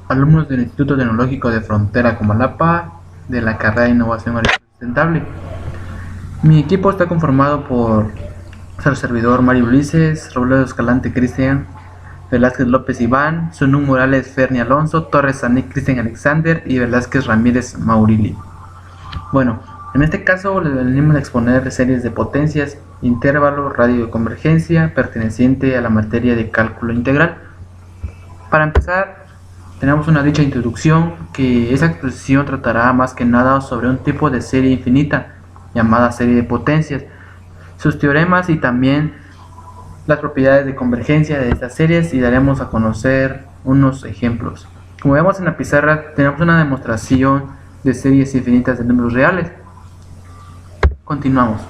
alumnos del Instituto Tecnológico de Frontera Comalapa de la carrera de Innovación Agrícola Sustentable. Mi equipo está conformado por el servidor Mario Ulises, Robledo Escalante Cristian, Velázquez López Iván, Sunún Morales Ferni Alonso, Torres Sanik Cristian Alexander y Velázquez Ramírez Maurili. Bueno, en este caso les venimos a exponer series de potencias, intervalo, radio de convergencia, perteneciente a la materia de cálculo integral. Para empezar, tenemos una dicha introducción, que esa exposición tratará más que nada sobre un tipo de serie infinita llamada serie de potencias, sus teoremas y también las propiedades de convergencia de estas series, y daremos a conocer unos ejemplos. Como vemos en la pizarra, tenemos una demostración de series infinitas de números reales. Continuamos.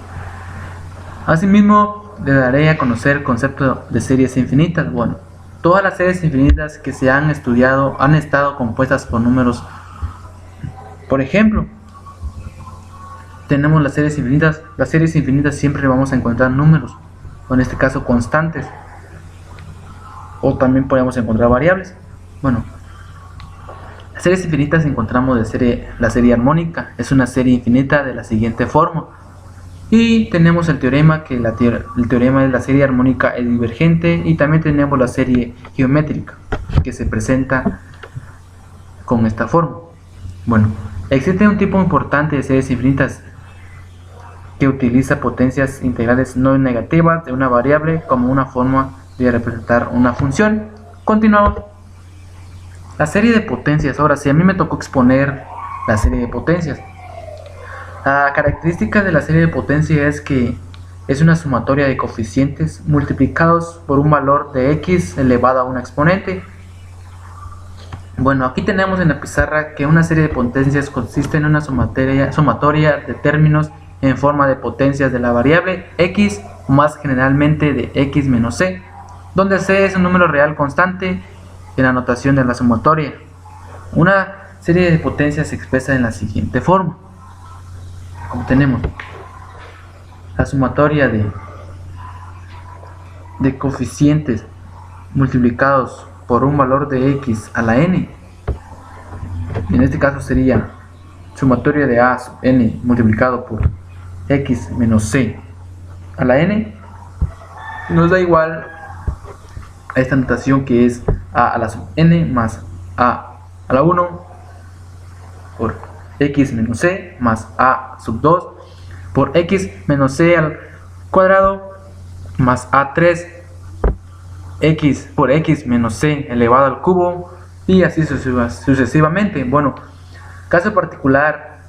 Asimismo, le daré a conocer el concepto de series infinitas. Bueno, todas las series infinitas que se han estudiado han estado compuestas por números. Por ejemplo, tenemos las series infinitas. Las series infinitas siempre vamos a encontrar números, o en este caso constantes, o también podemos encontrar variables. Bueno, las series infinitas encontramos la serie armónica. Es una serie infinita de la siguiente forma. Y tenemos el teorema, que el teorema de la serie armónica es divergente, y también tenemos la serie geométrica, que se presenta con esta forma. Bueno, existe un tipo importante de series infinitas que utiliza potencias integrales no negativas de una variable como una forma de representar una función. Continuamos. La serie de potencias. Ahora sí, a mí me tocó exponer la serie de potencias. La característica de la serie de potencia es que es una sumatoria de coeficientes multiplicados por un valor de x elevado a una exponente. Bueno, aquí tenemos en la pizarra que una serie de potencias consiste en una sumatoria de términos en forma de potencias de la variable x, o más generalmente de x menos c, donde c es un número real constante en la notación de la sumatoria. Una serie de potencias se expresa en la siguiente forma. Como tenemos la sumatoria de coeficientes multiplicados por un valor de x a la n, en este caso sería sumatoria de a sub n multiplicado por x menos c a la n, nos da igual a esta notación, que es a la sub n más a la 1 por x menos c más a sub 2 por x menos c al cuadrado más a3 x por x menos c elevado al cubo, y así sucesivamente. Bueno, caso particular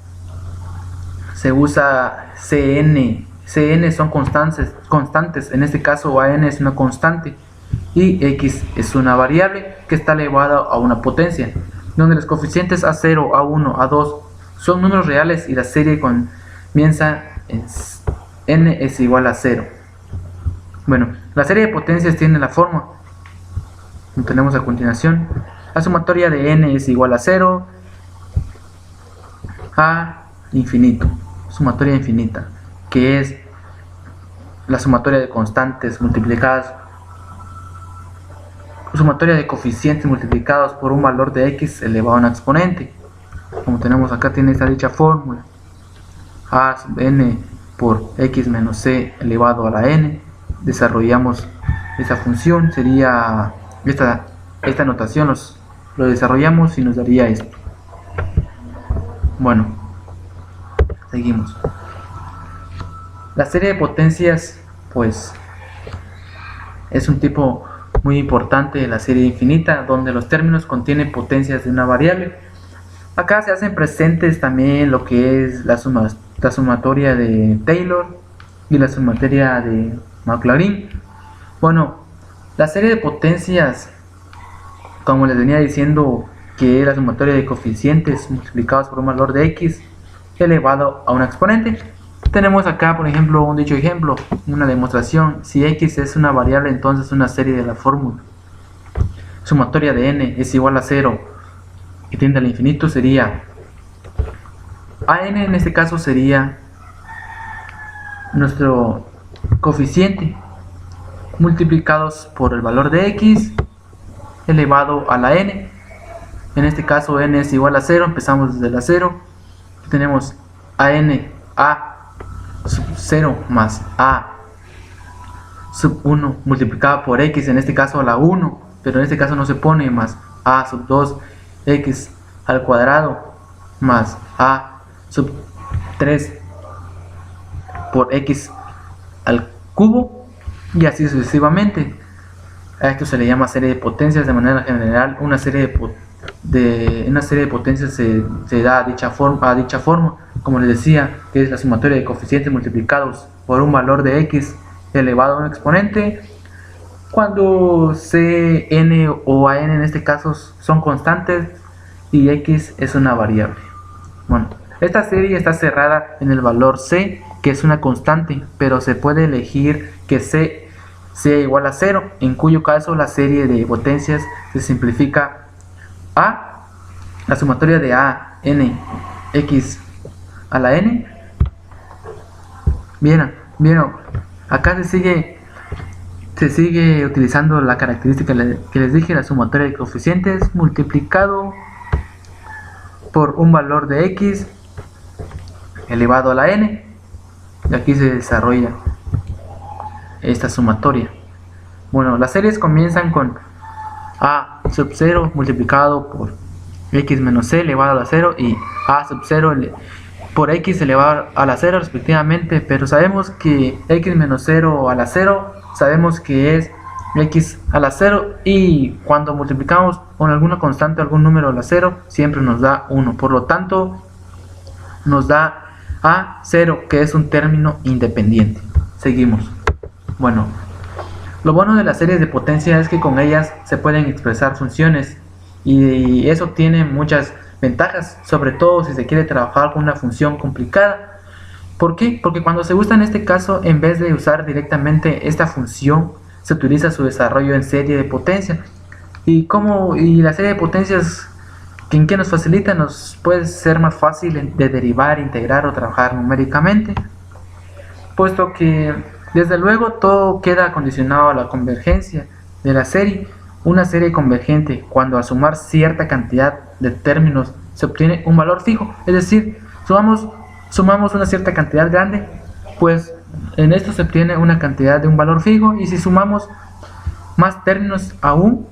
se usa cn. Cn son constantes, en este caso an es una constante y x es una variable que está elevada a una potencia, donde los coeficientes a0, a1, a2 son números reales y la serie comienza en n es igual a 0. Bueno, la serie de potencias tiene la forma que tenemos a continuación. La sumatoria de n es igual a 0 a infinito, sumatoria infinita, que es la sumatoria de constantes multiplicadas, sumatoria de coeficientes multiplicados por un valor de x elevado a una exponente. Como tenemos acá, tiene esta dicha fórmula: a sub n por x menos c elevado a la n. Desarrollamos esa función, sería esta notación, lo desarrollamos y nos daría esto. Bueno, seguimos. La serie de potencias, pues, es un tipo muy importante de la serie infinita, donde los términos contienen potencias de una variable. Acá se hacen presentes también lo que es la sumatoria de Taylor y la sumatoria de Maclaurin. Bueno, la serie de potencias, como les venía diciendo, que es la sumatoria de coeficientes multiplicados por un valor de x elevado a una exponente. Tenemos acá, por ejemplo, un dicho ejemplo, una demostración. Si x es una variable, entonces una serie de la fórmula sumatoria de n es igual a 0 y tiende al infinito sería an. En este caso sería nuestro coeficiente multiplicados por el valor de x elevado a la n. En este caso n es igual a 0, empezamos desde la 0. Tenemos a sub 0 más a sub 1 multiplicado por x, en este caso a la 1, pero en este caso no se pone, más a sub 2 x al cuadrado más a sub 3 por x al cubo, y así sucesivamente. A esto se le llama serie de potencias. De manera general, una serie de potencias se da a dicha forma, como les decía, que es la sumatoria de coeficientes multiplicados por un valor de x elevado a un exponente, cuando c, n o a n en este caso son constantes y x es una variable. Bueno, esta serie está cerrada en el valor c, que es una constante, pero se puede elegir que c sea igual a 0, en cuyo caso la serie de potencias se simplifica a la sumatoria de a n x a la n. Vieron, acá se sigue utilizando la característica que les dije, la sumatoria de coeficientes multiplicado por un valor de x elevado a la n, y aquí se desarrolla esta sumatoria. Bueno, las series comienzan con a sub 0 multiplicado por x menos c elevado a la 0 y a sub 0 por x elevado a la 0 respectivamente, pero sabemos que x menos 0 a la 0 sabemos que es x a la 0, y cuando multiplicamos con alguna constante, algún número a la 0, siempre nos da 1, por lo tanto nos da a 0, que es un término independiente. Seguimos. Bueno, lo bueno de las series de potencia es que con ellas se pueden expresar funciones, y eso tiene muchas ventajas, sobre todo si se quiere trabajar con una función complicada. ¿Por qué? Porque cuando se usa en este caso, en vez de usar directamente esta función, se utiliza su desarrollo en serie de potencia. Y la serie de potencias, ¿en qué nos facilita? Nos puede ser más fácil de derivar, integrar o trabajar numéricamente, puesto que desde luego todo queda condicionado a la convergencia de la serie. Una serie convergente, cuando al sumar cierta cantidad de términos se obtiene un valor fijo, es decir, sumamos una cierta cantidad grande, pues en esto se obtiene una cantidad de un valor fijo, y si sumamos más términos aún,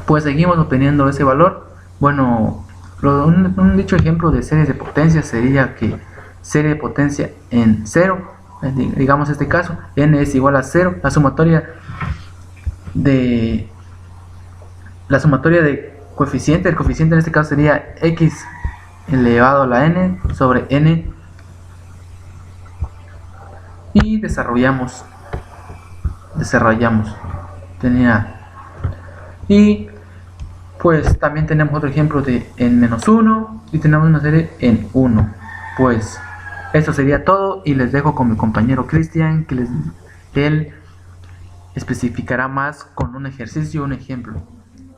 pues seguimos obteniendo ese valor. Bueno, un dicho ejemplo de series de potencia sería que serie de potencia en 0, digamos este caso, n es igual a 0, la sumatoria de coeficiente, el coeficiente en este caso sería x elevado a la n sobre n, y desarrollamos y pues también tenemos otro ejemplo de en menos 1, y tenemos una serie en 1. Pues eso sería todo, y les dejo con mi compañero Cristian, que él especificará más con un ejercicio, un ejemplo.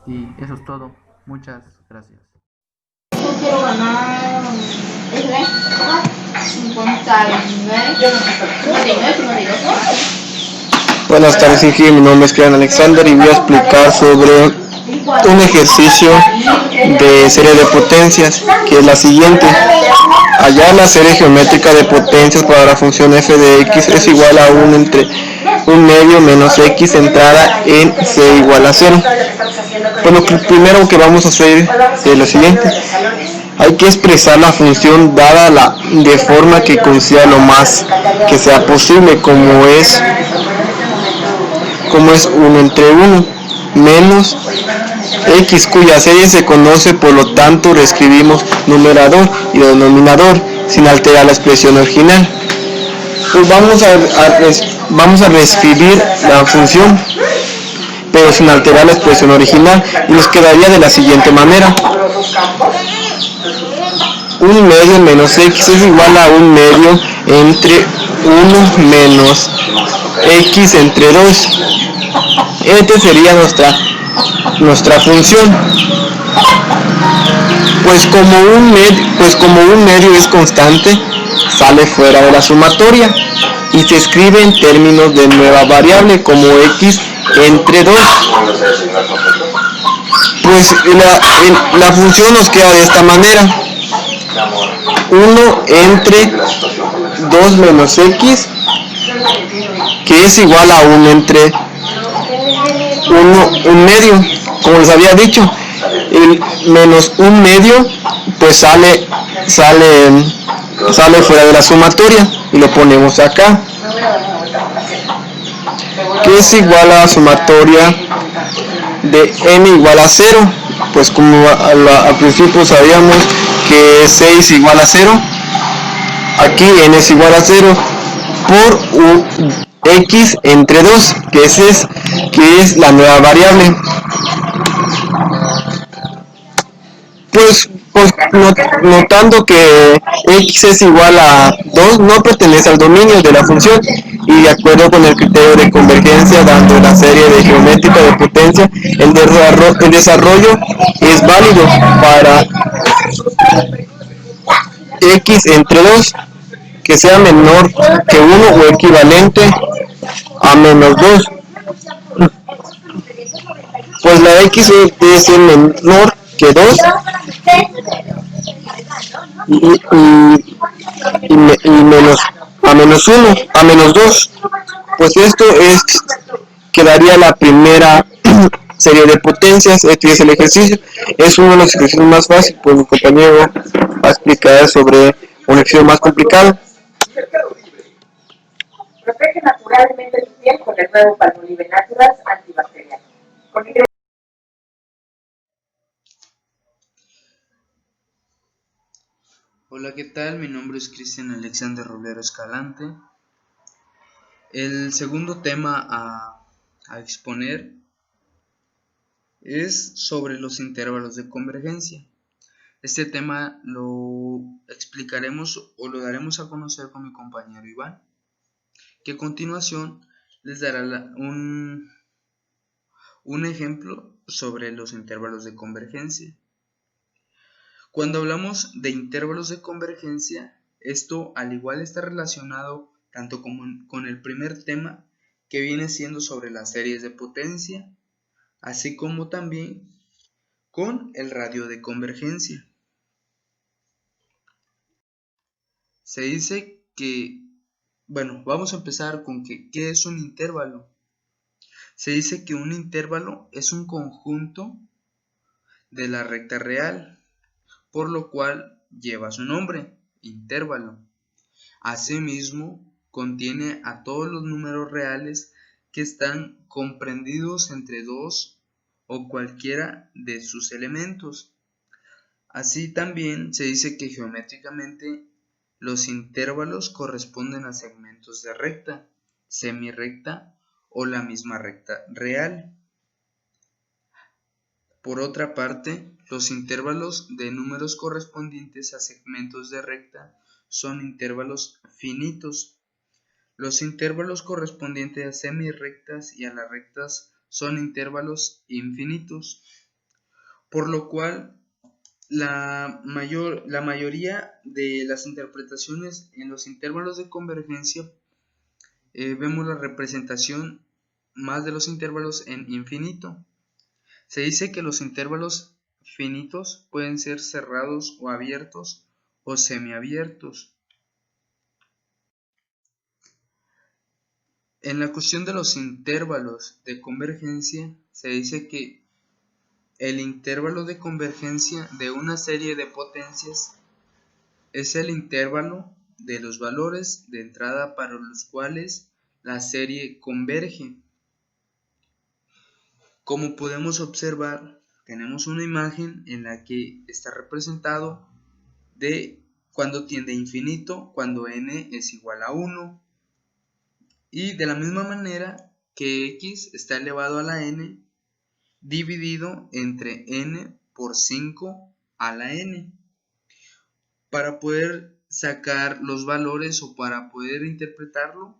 Y eso es todo. Muchas gracias. Yo quiero ganar 59. Buenas tardes, Ingi. Mi nombre es Cristian Alexander y voy a explicar sobre un ejercicio de serie de potencias, que es la siguiente. Hallar la serie geométrica de potencias para la función f de x es igual a 1 entre 1 medio menos x centrada en c igual a 0. Pues lo primero que vamos a hacer es lo siguiente. Hay que expresar la función dada de forma que coincida lo más que sea posible, como es 1 entre 1 menos x, cuya serie se conoce, por lo tanto reescribimos numerador y denominador sin alterar la expresión original. Pues vamos a reescribir la función, pero sin alterar la expresión original, y nos quedaría de la siguiente manera: 1 medio menos x es igual a 1 medio entre 1 menos x entre 2. Esta sería nuestra función. Pues como un medio es constante, sale fuera de la sumatoria y se escribe en términos de nueva variable como x entre 2. Pues la función nos queda de esta manera: 1 entre 2 menos x, que es igual a 1 entre 1 un medio. Como les había dicho, el menos un medio pues sale fuera de la sumatoria y lo ponemos acá, que es igual a la sumatoria de n igual a 0. Pues como al principio sabíamos que 6 igual a 0, aquí n es igual a 0 por x entre 2, que es la nueva variable. Pues notando que x es igual a 2, no pertenece al dominio de la función, y de acuerdo con el criterio de convergencia dando la serie de geométrica de potencia, el desarrollo es válido para x entre 2 que sea menor que 1 o equivalente a menos 2. Pues la x debe ser menor que 2 y menos a menos 2. Pues esto quedaría la primera serie de potencias. Este es el ejercicio. Es uno de los ejercicios más fáciles, pues mi compañero va a explicar sobre un ejercicio más complicado. Protege naturalmente tu piel con el nuevo Palmolive Naturals antibacterial. Hola, ¿qué tal? Mi nombre es Cristian Alexander Roblero Escalante. El segundo tema a exponer es sobre los intervalos de convergencia. Este tema lo explicaremos o lo daremos a conocer con mi compañero Iván, que a continuación les dará un ejemplo sobre los intervalos de convergencia. Cuando hablamos de intervalos de convergencia, esto al igual está relacionado tanto con el primer tema, que viene siendo sobre las series de potencia, así como también con el radio de convergencia. Se dice que, bueno, vamos a empezar con ¿qué es un intervalo? Se dice que un intervalo es un conjunto de la recta real, por lo cual lleva su nombre, intervalo. Asimismo, contiene a todos los números reales que están comprendidos entre 2 o cualquiera de sus elementos. Así también se dice que geométricamente los intervalos corresponden a segmentos de recta, semirrecta o la misma recta real. Por otra parte, los intervalos de números correspondientes a segmentos de recta son intervalos finitos. Los intervalos correspondientes a semirrectas y a las rectas son intervalos infinitos, por lo cual la mayoría de las interpretaciones en los intervalos de convergencia vemos la representación más de los intervalos en infinito. Se dice que los intervalos finitos pueden ser cerrados o abiertos o semiabiertos. En la cuestión de los intervalos de convergencia, se dice que el intervalo de convergencia de una serie de potencias es el intervalo de los valores de entrada para los cuales la serie converge. Como podemos observar, tenemos una imagen en la que está representado de cuando tiende a infinito, cuando n es igual a 1, y de la misma manera que x está elevado a la n dividido entre n por 5 a la n. Para poder sacar los valores o para poder interpretarlo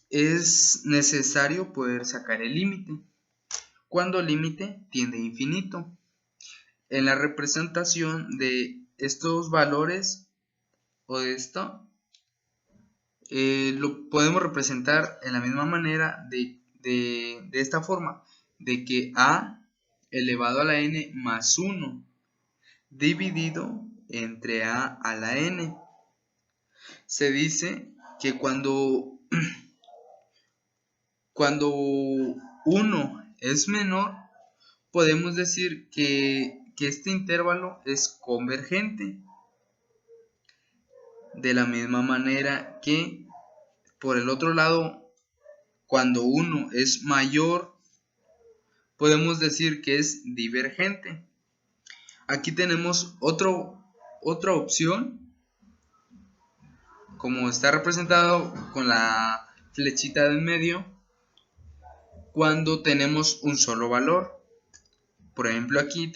es necesario poder sacar el límite, cuando el límite tiende a infinito. En la representación de estos valores o de esto, lo podemos representar en la misma manera de esta forma, de que a elevado a la n más 1 dividido entre a la n. Se dice que cuando 1 es menor, podemos decir que este intervalo es convergente. De la misma manera que, por el otro lado, cuando 1 es mayor, podemos decir que es divergente. Aquí tenemos otra opción, como está representado con la flechita del medio, cuando tenemos un solo valor. Por ejemplo, aquí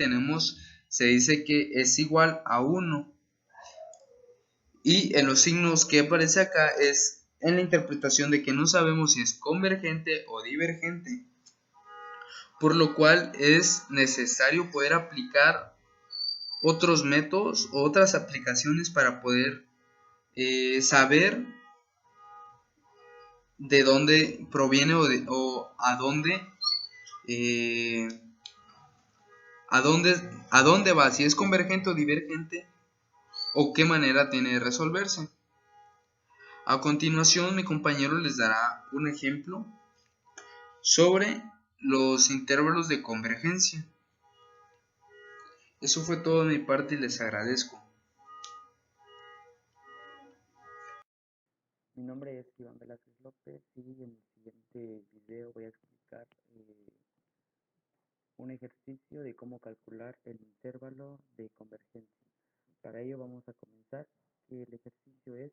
se dice que es igual a 1. Y en los signos que aparece acá es en la interpretación de que no sabemos si es convergente o divergente. Por lo cual es necesario poder aplicar otros métodos o otras aplicaciones para poder saber de dónde proviene o eh, a dónde va, si es convergente o divergente, o qué manera tiene de resolverse. A continuación, mi compañero les dará un ejemplo sobre los intervalos de convergencia. Eso fue todo de mi parte y les agradezco. Mi nombre es Iván Velázquez López y en el siguiente video voy a explicar un ejercicio de cómo calcular el intervalo de convergencia. Para ello vamos a comenzar. El ejercicio es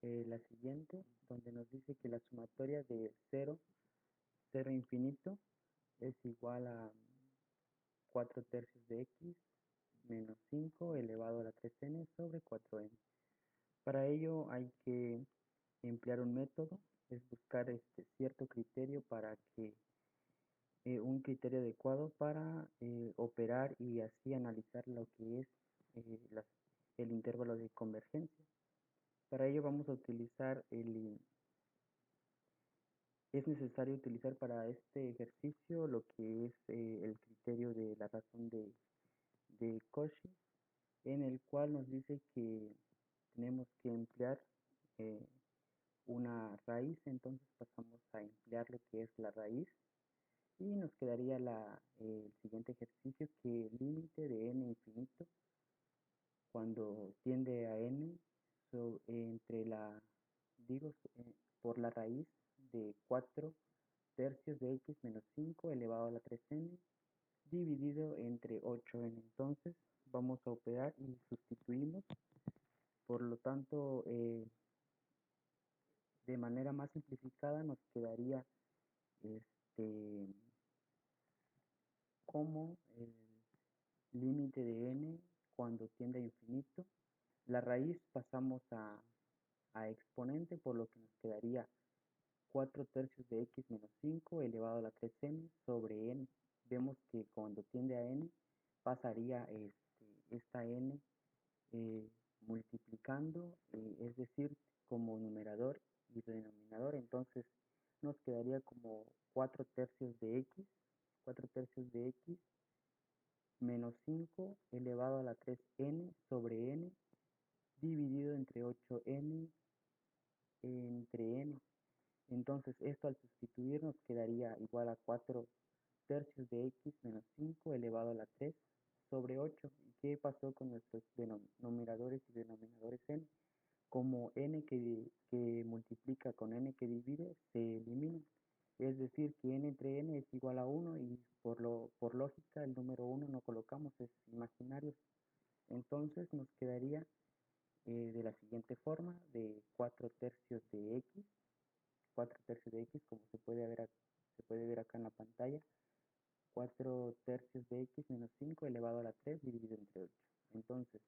la siguiente, donde nos dice que la sumatoria de 0 infinito es igual a 4 tercios de x menos 5 elevado a la 3n sobre 4n. Para ello hay que emplear un método, es buscar cierto criterio para que un criterio adecuado para operar y así analizar lo que es el intervalo de convergencia. Para ello vamos a utilizar es necesario utilizar para este ejercicio lo que es el criterio de la razón de Cauchy, en el cual nos dice que tenemos que emplear eh, una raíz. Entonces pasamos a emplear lo que es la raíz y nos quedaría el siguiente ejercicio, que el límite de n infinito cuando tiende a n entre por la raíz de 4 tercios de x menos 5 elevado a la 3n dividido entre 8n. Entonces vamos a operar y sustituimos. Por lo tanto, de manera más simplificada nos quedaría este como el límite de n cuando tiende a infinito. La raíz pasamos a exponente, por lo que nos quedaría 4 tercios de x menos 5 elevado a la 3n sobre n. Vemos que cuando tiende a n pasaría esta n multiplicando, es decir, como numerador y denominador. Entonces nos quedaría como 4 tercios de x menos 5 elevado a la 3n sobre n dividido entre 8n entre n. Entonces esto al sustituir nos quedaría igual a 4 tercios de x menos 5 elevado a la 3 sobre 8. ¿Y qué pasó con nuestros numeradores y denominadores n? Como n que multiplica con n que divide se elimina. Es decir, que n entre n es igual a 1 y por lógica el número 1 no colocamos, es imaginario. Entonces nos quedaría de la siguiente forma, de 4 tercios de x, como se puede ver acá en la pantalla, 4 tercios de x menos 5 elevado a la 3 dividido entre 8. Entonces,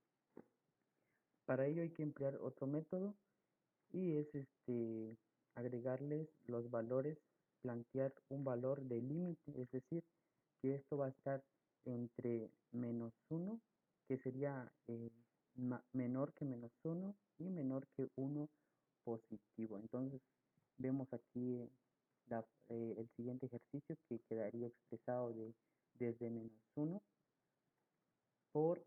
para ello hay que emplear otro método y es agregarles los valores, plantear un valor de límite, es decir, que esto va a estar entre menos 1, que sería menor que menos 1 y menor que 1 positivo. Entonces vemos aquí el siguiente ejercicio, que quedaría expresado desde menos 1 por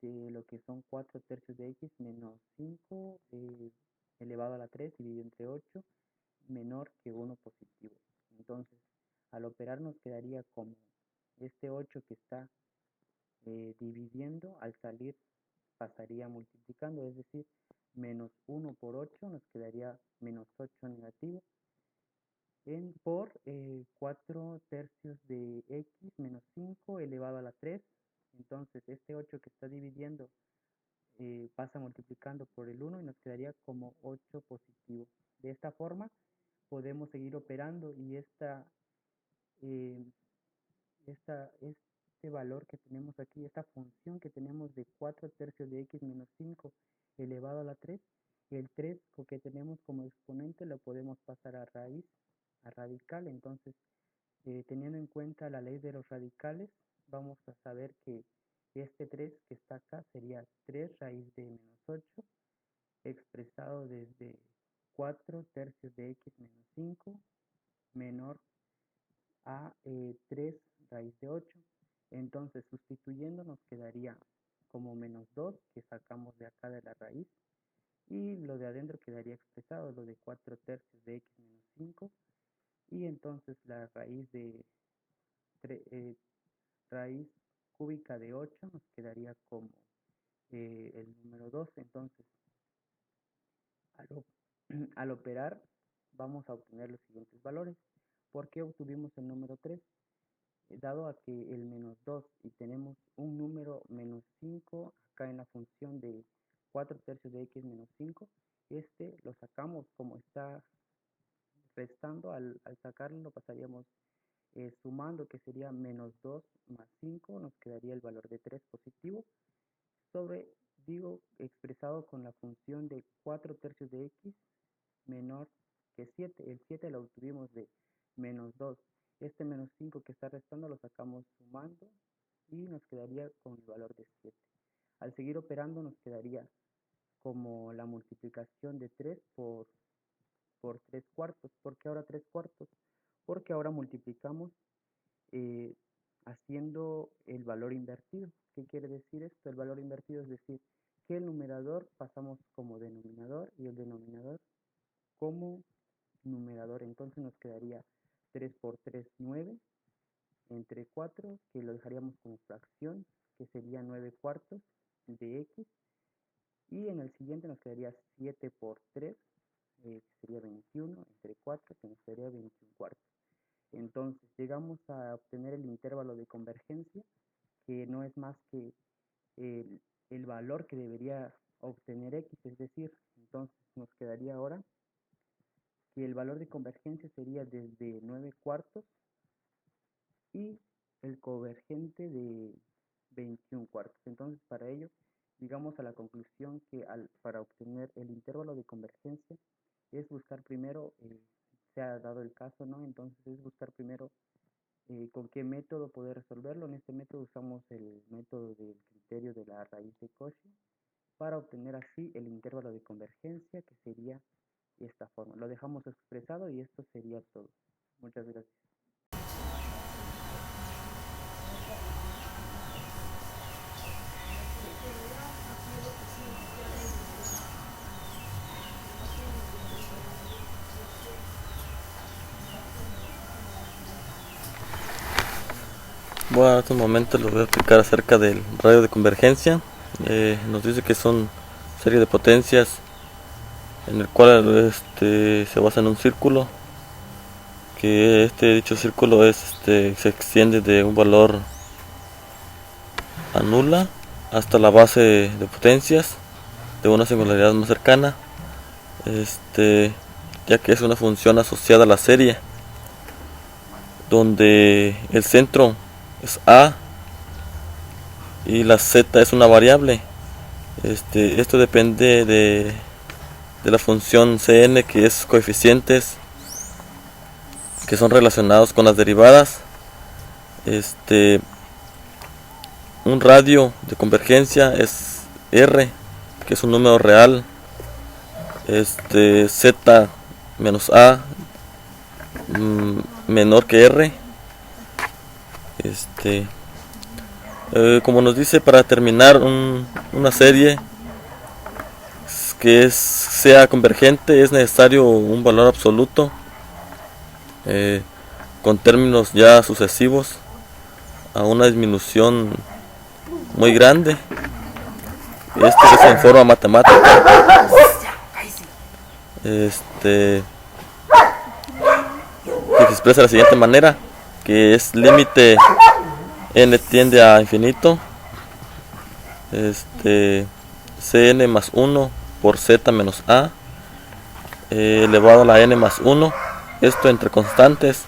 lo que son 4 tercios de x menos 5 elevado a la 3 dividido entre 8 menor que 1 positivo. Entonces, al operar nos quedaría como este 8 que está dividiendo, al salir pasaría multiplicando, es decir, menos 1 por 8 nos quedaría menos 8 negativo por 4 tercios de x menos 5 elevado a la 3. Entonces este 8 que está dividiendo pasa multiplicando por el 1 y nos quedaría como 8 positivo. De esta forma podemos seguir operando y eh, este valor que tenemos aquí, esta función que tenemos de 4 tercios de x menos 5 elevado a la 3, el 3 que tenemos como exponente lo podemos pasar a raíz, a radical. Entonces, teniendo en cuenta la ley de los radicales, vamos a saber que este 3 que está acá sería 3 raíz de menos 8 expresado desde 4 tercios de x menos 5 menor a 3 raíz de 8. Entonces, sustituyendo nos quedaría como menos 2 que sacamos de acá de la raíz y lo de adentro quedaría expresado, lo de 4 tercios de x menos 5 y entonces la raíz de raíz cúbica de 8 nos quedaría como el número 2. Entonces, al operar vamos a obtener los siguientes valores. ¿Por qué obtuvimos el número 3? Dado a que el menos 2 y tenemos un número menos 5 acá en la función de 4 tercios de x menos 5, este lo sacamos como está restando, al sacarlo lo pasaríamos sumando, que sería menos 2 más 5, nos quedaría el valor de 3 positivo, sobre, expresado con la función de 4 tercios de x menor que 7. El 7 lo obtuvimos de menos 2. Este menos 5 que está restando lo sacamos sumando y nos quedaría con el valor de 7. Al seguir operando nos quedaría como la multiplicación de 3 por 3 cuartos. ¿Por qué ahora 3 cuartos? Porque ahora multiplicamos haciendo el valor invertido. ¿Qué quiere decir esto? El valor invertido es decir, que el numerador pasamos como denominador y el denominador como numerador. Entonces nos quedaría 3 por 3, 9, entre 4, que lo dejaríamos como fracción, que sería 9 cuartos de x. Y en el siguiente nos quedaría 7 por 3, que sería 21, entre 4, que nos quedaría 21 cuartos. Entonces llegamos a obtener el intervalo de convergencia, que no es más que el valor que debería obtener x, es decir, entonces nos quedaría ahora que el valor de convergencia sería desde 9 cuartos y el convergente de 21 cuartos. Entonces, para ello, llegamos a la conclusión que para obtener el intervalo de convergencia es buscar primero, se ha dado el caso, ¿no? Entonces es buscar primero con qué método poder resolverlo. En este método usamos el método del criterio de la raíz de Cauchy para obtener así el intervalo de convergencia, que sería esta forma. Lo dejamos expresado y esto sería todo. Muchas gracias. Bueno, en estos momentos les voy a explicar acerca del radio de convergencia. Nos dice que son serie de potencias en el cual se basa en un círculo, que dicho círculo se extiende de un valor a nula hasta la base de potencias de una singularidad más cercana, ya que es una función asociada a la serie, donde el centro es A y la Z es una variable. Esto depende de la función Cn, que es coeficientes que son relacionados con las derivadas. Un radio de convergencia es R, que es un número real. Z menos A menor que R. Este, como nos dice, para terminar una serie sea convergente es necesario un valor absoluto con términos ya sucesivos a una disminución muy grande. Esto es en forma matemática. Que se expresa de la siguiente manera, que es límite n tiende a infinito, cn más 1 por z menos a elevado a la n más 1, esto entre constantes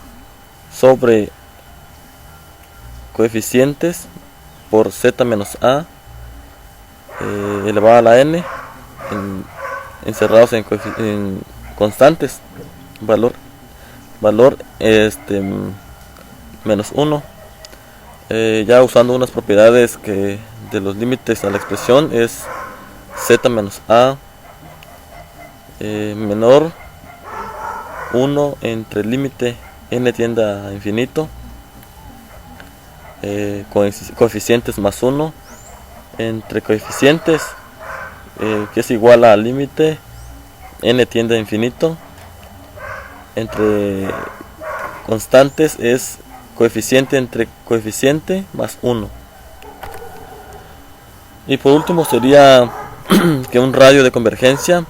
sobre coeficientes por z menos a elevado a la n encerrados en constantes, valor menos 1. Ya usando unas propiedades que de los límites a la expresión es z menos a menor 1 entre el límite n tiende a infinito, coeficientes más 1 entre coeficientes, que es igual al límite n tiende a infinito, entre constantes es coeficiente entre coeficiente más 1. Y por último sería que un radio de convergencia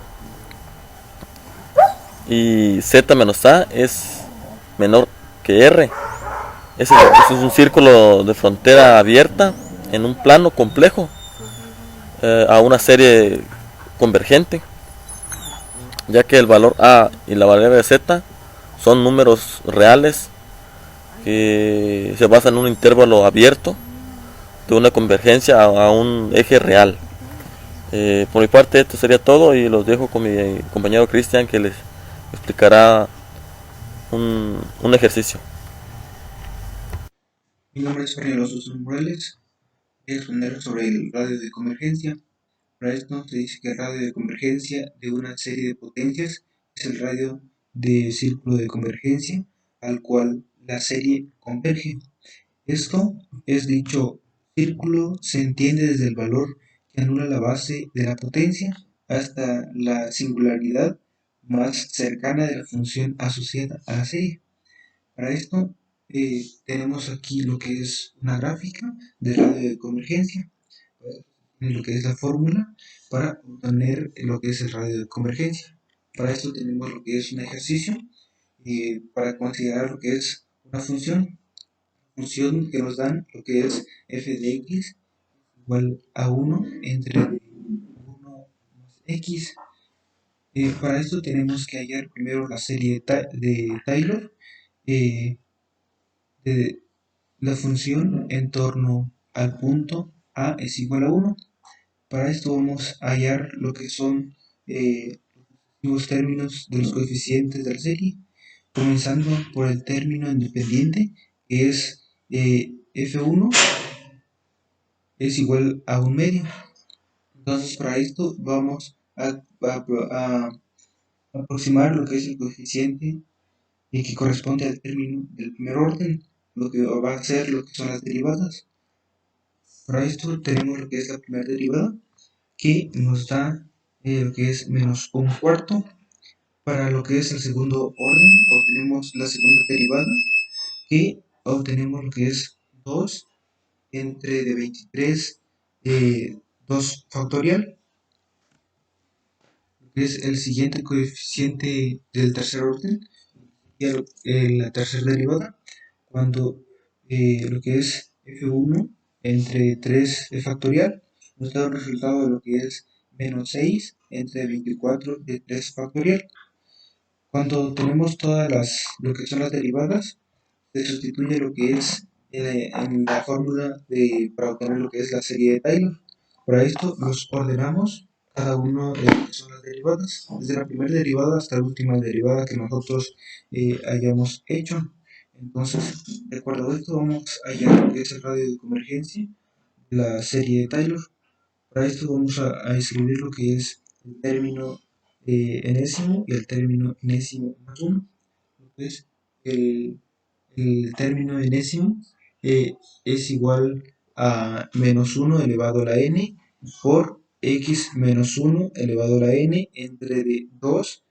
y z menos a es menor que r. Ese es un círculo de frontera abierta en un plano complejo a una serie convergente, ya que el valor a y la variable z son números reales que se basan en un intervalo abierto de una convergencia a un eje real. Por mi parte esto sería todo y los dejo con mi compañero Cristian, que les explicará un ejercicio. Mi nombre es Fernando Sosa Morales. Voy a exponer sobre el radio de convergencia. Para esto se dice que el radio de convergencia de una serie de potencias es el radio de círculo de convergencia al cual la serie converge. Esto es dicho círculo se entiende desde el valor que anula la base de la potencia hasta la singularidad más cercana de la función asociada a la serie. Para esto tenemos aquí lo que es una gráfica de radio de convergencia, lo que es la fórmula para obtener lo que es el radio de convergencia. Para esto tenemos lo que es un ejercicio para considerar lo que es una función que nos dan lo que es f de x igual a 1 entre 1 más x. Para esto tenemos que hallar primero la serie de Taylor de la función en torno al punto a es igual a 1. Para esto vamos a hallar lo que son los términos de los coeficientes de la serie, comenzando por el término independiente, que es f1 es igual a un medio. Entonces para esto vamos a aproximar lo que es el coeficiente que corresponde al término del primer orden, lo que va a ser lo que son las derivadas. Para esto tenemos lo que es la primera derivada, que nos da lo que es menos un cuarto. Para lo que es el segundo orden obtenemos la segunda derivada, que obtenemos lo que es 2 entre de 23 2 factorial, que es el siguiente coeficiente del tercer orden, y la tercera derivada, cuando lo que es f1 entre 3 factorial nos da un resultado de lo que es menos 6 entre 24 de 3 factorial. Cuando tenemos lo que son las derivadas, se sustituye lo que es en la fórmula para obtener lo que es la serie de Taylor. Para esto los ordenamos cada uno de lo que son las derivadas, desde la primera derivada hasta la última derivada que nosotros hayamos hecho. Entonces, de acuerdo a esto, vamos a hallar lo que es el radio de convergencia de la serie de Taylor. Para esto vamos a escribir lo que es el término enésimo y el término enésimo más 1. Entonces, el término enésimo es igual a menos 1 elevado a la n por x menos 1 elevado a la n entre de 2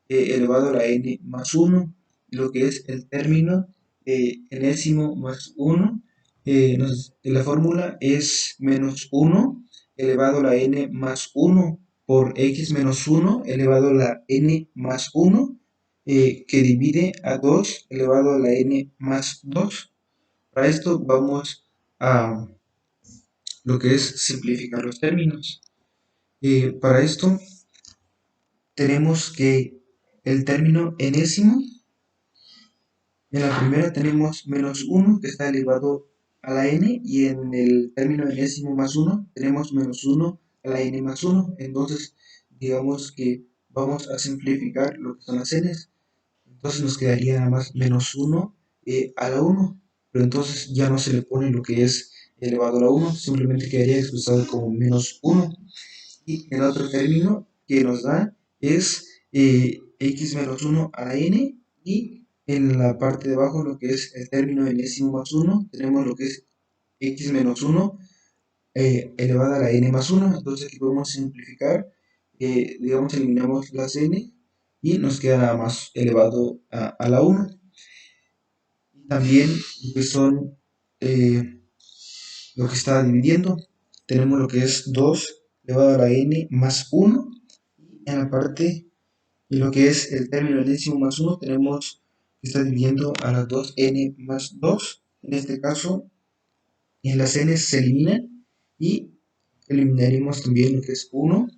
elevado a la n más 1, lo que es el término enésimo más 1. La fórmula es menos 1 elevado a la n más 1 por x menos 1 elevado a la n más 1, que divide a 2 elevado a la n más 2. Para esto vamos a lo que es simplificar los términos. Para esto tenemos que el término enésimo, en la primera tenemos menos 1 que está elevado a la n, y en el término enésimo más 1 tenemos menos 1 a la n más 1. Entonces digamos que vamos a simplificar lo que son las n's. Entonces nos quedaría nada más menos 1 a la 1, pero entonces ya no se le pone lo que es elevado a la 1, simplemente quedaría expresado como menos 1. Y el otro término que nos da es x menos 1 a la n, y en la parte de abajo lo que es el término enésimo más 1 tenemos lo que es x menos 1 elevado a la n más 1. Entonces aquí podemos simplificar, digamos eliminamos las n y nos queda nada más elevado a la 1. También lo que son lo que está dividiendo, tenemos lo que es 2 elevado a la n más 1, y en la parte de lo que es el término enésimo más 1 tenemos que está dividiendo a las 2n más 2. En este caso las n se eliminan y eliminaremos también lo que es 1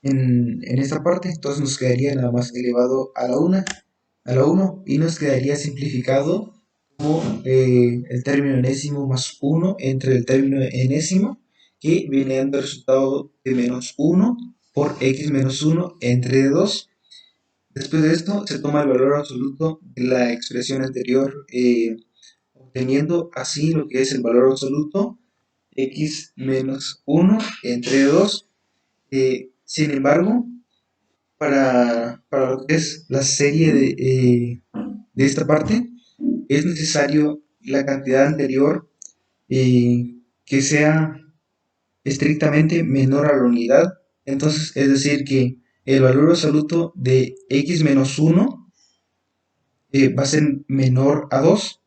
en esta parte. Entonces nos quedaría nada más elevado a la 1, y nos quedaría simplificado como el término enésimo más 1 entre el término enésimo, que viene dando el resultado de menos 1 por x menos 1 entre 2. Después de esto se toma el valor absoluto de la expresión anterior, obteniendo así lo que es el valor absoluto x menos 1 entre 2. Sin embargo, para lo que es la serie de esta parte, es necesario la cantidad anterior que sea estrictamente menor a la unidad. Entonces, es decir, que el valor absoluto de x menos 1 va a ser menor a 2.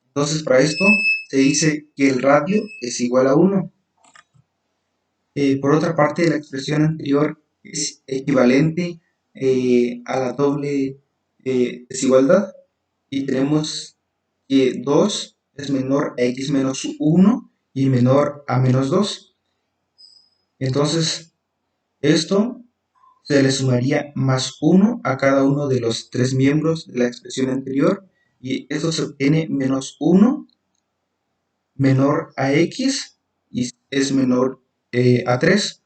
Entonces, para esto se dice que el radio es igual a 1. Por otra parte, la expresión anterior es equivalente a la doble desigualdad, y tenemos que 2 es menor a x menos 1 y menor a menos 2. Entonces, esto se le sumaría más 1 a cada uno de los tres miembros de la expresión anterior, y esto se obtiene menos 1 menor a x y es menor a 3.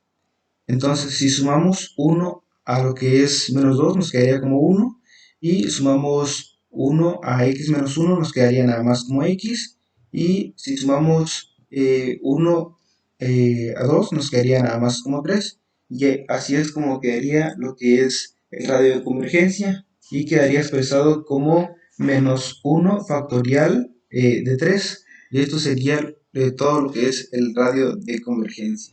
Entonces, si sumamos 1 a lo que es menos 2, nos quedaría como 1, y sumamos 1 a x menos 1, nos quedaría nada más como x, y si sumamos 1 a 2, nos quedaría nada más como 3, y así es como quedaría lo que es el radio de convergencia, y quedaría expresado como menos 1 factorial de 3, y esto sería todo lo que es el radio de convergencia.